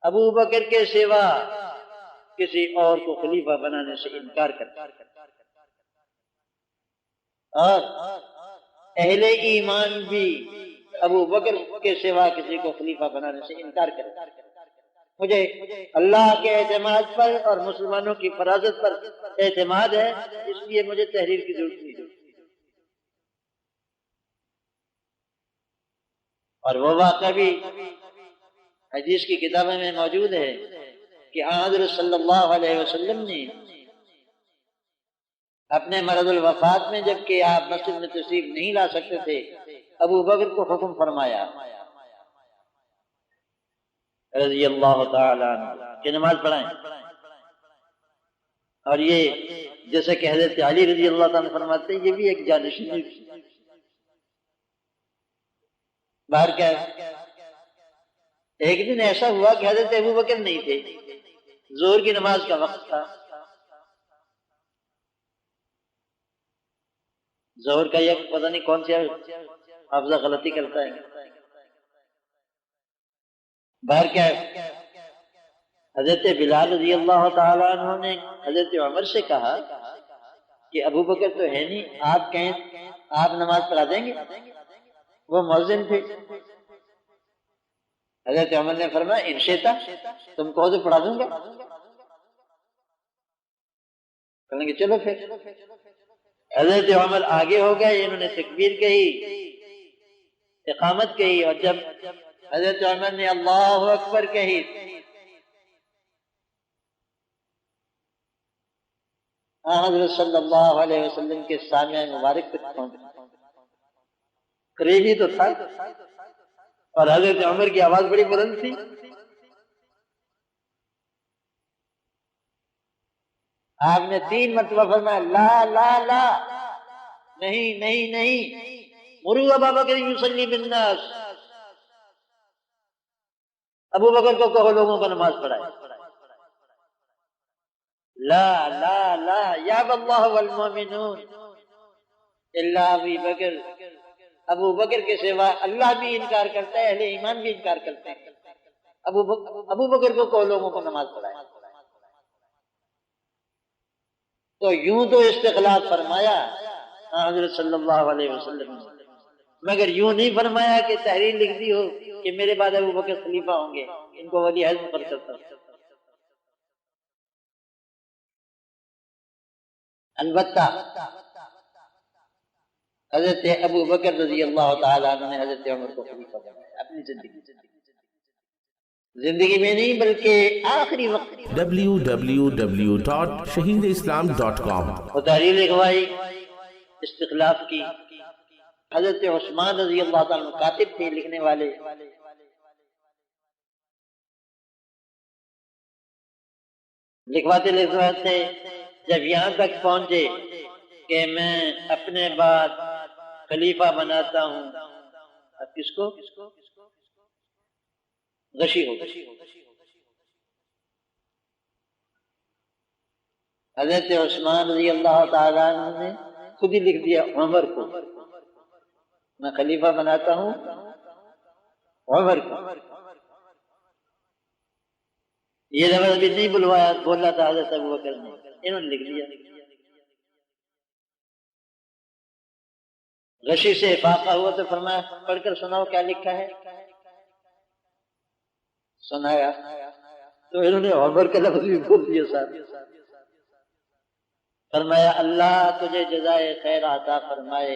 ابو بکر کے سوا کسی اور کو خلیفہ بنانے سے انکار کرتا ہے، اور اہل ایمان بھی ابو بکر کے سوا کسی کو خلیفہ بنانے سے انکار کرتا ہے۔ مجھے اللہ کے اعتماد پر اور مسلمانوں کی فراست پر اعتماد ہے، اس لیے مجھے تحریر کی ضرورت نہیں۔ اور وہ واقعہ بھی حدیث کی کتابوں میں موجود ہے کہ حضرت صلی اللہ علیہ وسلم نے اپنے مرض الوفات میں جبکہ آپ مسجد میں تشریف نہیں لا سکتے تھے، ابو بکر کو حکم فرمایا رضی اللہ تعالی عنہ کہ نماز پڑھائیں۔ اور یہ جیسے کہ حضرت علی رضی اللہ تعالیٰ فرماتے ہیں، یہ بھی ایک جانشینی باہر کیا ہے۔ ایک دن ایسا ہوا کہ حضرت ابو بکر نہیں تھے، ظہر کی نماز کا وقت تھا، ظہر کا یہ پتہ نہیں کون سی حافظہ غلطی کرتا ہے، باہر کیا ہے۔ حضرت بلال رضی اللہ تعالیٰ عنہ نے حضرت عمر سے کہا کہ ابو بکر تو ہے نہیں، آپ کہیں آپ نماز پڑھا دیں گے؟ وہ مؤذن تھے۔ حضرت عمر نے فرمایا ان شئت، تم کہو تو پڑھا دوں گا۔ کہیں گے چلو پھر۔ حضرت عمر آگے ہو گئے، انہوں نے تکبیر کہی، اقامت کہی، اور جب حضرت عمر نے اللہ اکبر کہی حضرت صلی اللہ علیہ وسلم کے سامع مبارک تک پہنچ، قریب ہی تو تھا، اور حضرت عمر کی آواز بڑی بلند تھی۔ آپ نے 3 مرتبہ فرمایا لا لا لا، نہیں نہیں نہیں، مروا ابا بکر یصلی بالناس، ابو بکر کو کہو لوگوں کو نماز پڑھائے۔ لا لا لا یاب اللہ والمؤمنون الا ابی بکر، ابو بکر کے سوا اللہ بھی انکار کرتا ہے، اہل ایمان بھی انکار کرتے ہیں، ابو بکر کو کہو لوگوں کو نماز پڑھائے۔ تو یوں تو استخلاف فرمایا حضرت صلی اللہ علیہ وسلم، مگر یوں نہیں فرمایا کہ تحریر لکھ دی ہو کہ میرے بعد ابو بکر خلیفہ ہوں گے، ان کو ولی عہد مقرر کرتا۔ البتہ حضرت ابو بکر رضی اللہ تعالیٰ عنہ نے حضرت عمر کو خلیفہ بنایا اپنی زندگی میں نہیں بلکہ آخری وقت۔ www.shaheedislam.com وہ تحریر لکھوائی استخلاف کی۔ حضرت عثمان رضی اللہ تعالیٰ عنہ کاتب تھے، لکھنے والے، لکھواتے جب یہاں تک پہنچے کہ میں اپنے بعد خلیفہ بناتا ہوں، اب کس کو؟ غشی ہو گئی۔ حضرت عثمان رضی اللہ تعالیٰ عنہ نے خود ہی لکھ دیا عمر کو، میں خلیفہ بناتا ہوں عمر کو۔ یہ لفظ بھی نہیں بولا تھا حضرت ابو بکر نے، انہوں نے لکھ دیا۔ غشی سے فاقہ ہوا تو فرمایا پڑھ کر سناؤ کیا لکھا ہے۔ سنایا تو انہوں نے عمر کا لفظ بھی بول دیا صاحب۔ فرمایا اللہ تجھے جزائے خیر عطا فرمائے،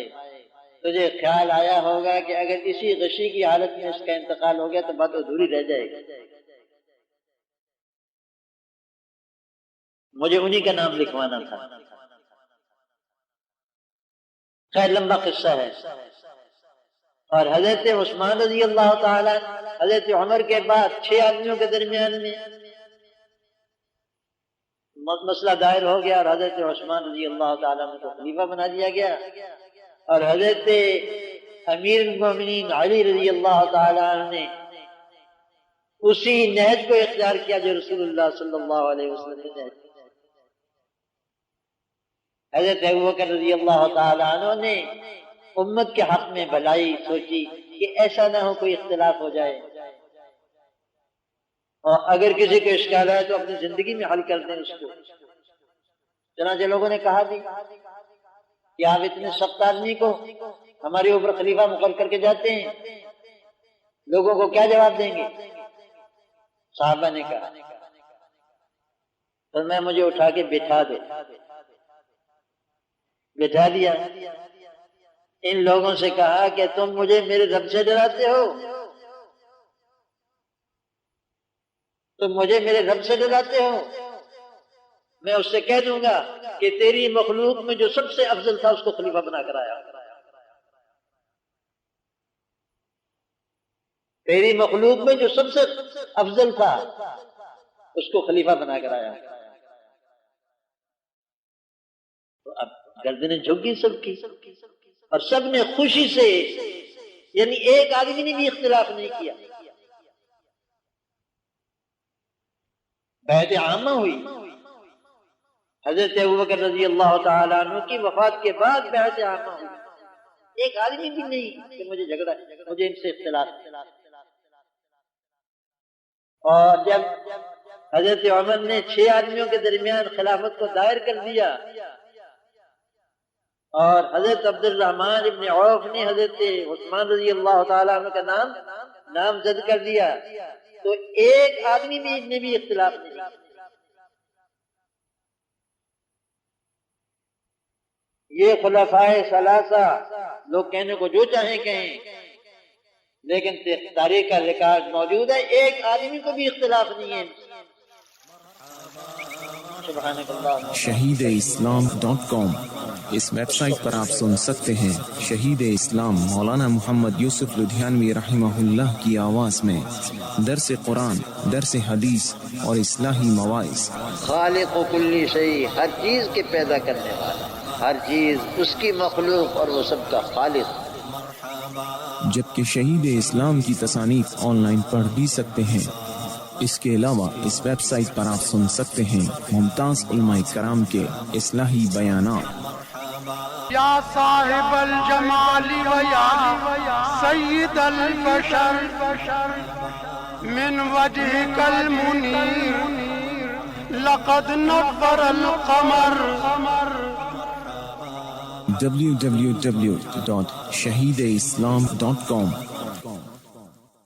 تجھے خیال آیا ہوگا کہ اگر اسی غشی کی حالت میں اس کا انتقال ہو گیا تو بات ادھوری رہ جائے گی۔ مجھے انہی کا نام لکھوانا تھا. خیر لمبا قصہ ہے. اور حضرت عثمان رضی اللہ تعالیٰ حضرت عمر کے بعد 6 آدمیوں کے درمیان میں مسئلہ دائر ہو گیا اور حضرت عثمان رضی اللہ تعالیٰ کو خلیفہ بنا دیا گیا. اور حضرت امیر المومنین علی رضی اللہ تعالیٰ نے اسی نہج کو اختیار کیا جو رسول اللہ صلی اللہ علیہ وسلم نے نہج. حضرت ابوبکر رضی اللہ تعالیٰ عنہ نے امت کے حق میں بھلائی سوچی کہ ایسا نہ ہو کوئی اختلاف ہو جائے، اور اگر کسی کو اشکال ہے تو اپنی زندگی میں حل کر دیں اس کو. چنانچہ لوگوں نے کہا بھی کہ آپ اتنے سخت آدمی کو ہمارے اوپر خلیفہ مقرر کر کے جاتے ہیں، لوگوں کو کیا جواب دیں گے؟ صحابہ نے کہا تو میں مجھے اٹھا کے بٹھا دیا. ان لوگوں سے کہا کہ تم مجھے میرے رب سے ڈراتے ہو، تم مجھے میرے رب سے ڈراتے ہو. میں اس سے کہہ دوں گا کہ تیری مخلوق میں جو سب سے افضل تھا اس کو خلیفہ بنا کر آیا. تیری مخلوق میں جو سب سے افضل تھا اس کو خلیفہ بنا کر آیا. تو اب گردنیں جھک گئی سب کی، اور سب نے خوشی سے، یعنی ایک آدمی نے بھی اختلاف نہیں کیا. بیعت عامہ ہوئی. حضرت ابوبکر رضی اللہ تعالیٰ عنہ کی وفات کے بعد بیعت عامہ ہوئی. ایک آدمی بھی نہیں کہ مجھے جھگڑا، مجھے ان سے اختلاف. اور جب حضرت عمر نے 6 آدمیوں کے درمیان خلافت کو دائر کر دیا اور حضرت عبد الرحمن ابن عوف نے حضرت عثمان رضی اللہ تعالیٰ عنہ کا نامزد کر دیا، تو ایک آدمی بھی نے بھی اختلاف نہیں. یہ خلفائے ثلاثہ لوگ کہنے کو جو چاہیں کہیں، لیکن تاریخ کا ریکارڈ موجود ہے، ایک آدمی کو بھی اختلاف نہیں ہے. shahideislam.com اس ویب سائٹ پر آپ سن سکتے ہیں شہید اسلام مولانا محمد یوسف لدھیانوی رحمہ اللہ کی آواز میں درس قرآن، درس حدیث اور اصلاحی مواعظ. خالق و کلی شیء، ہر چیز کے پیدا کرنے والا، ہر چیز اس کی مخلوق اور وہ سب کا خالق. جبکہ شہید اسلام کی تصانیف آن لائن پڑھ بھی سکتے ہیں. اس کے علاوہ اس ویب سائٹ پر آپ سن سکتے ہیں ممتاز علماء کرام کے اصلاحی بیانات. یا صاحب الجمال و یا سید البشر من وجهك المنیر لقد نور القمر. www.shahideislam.com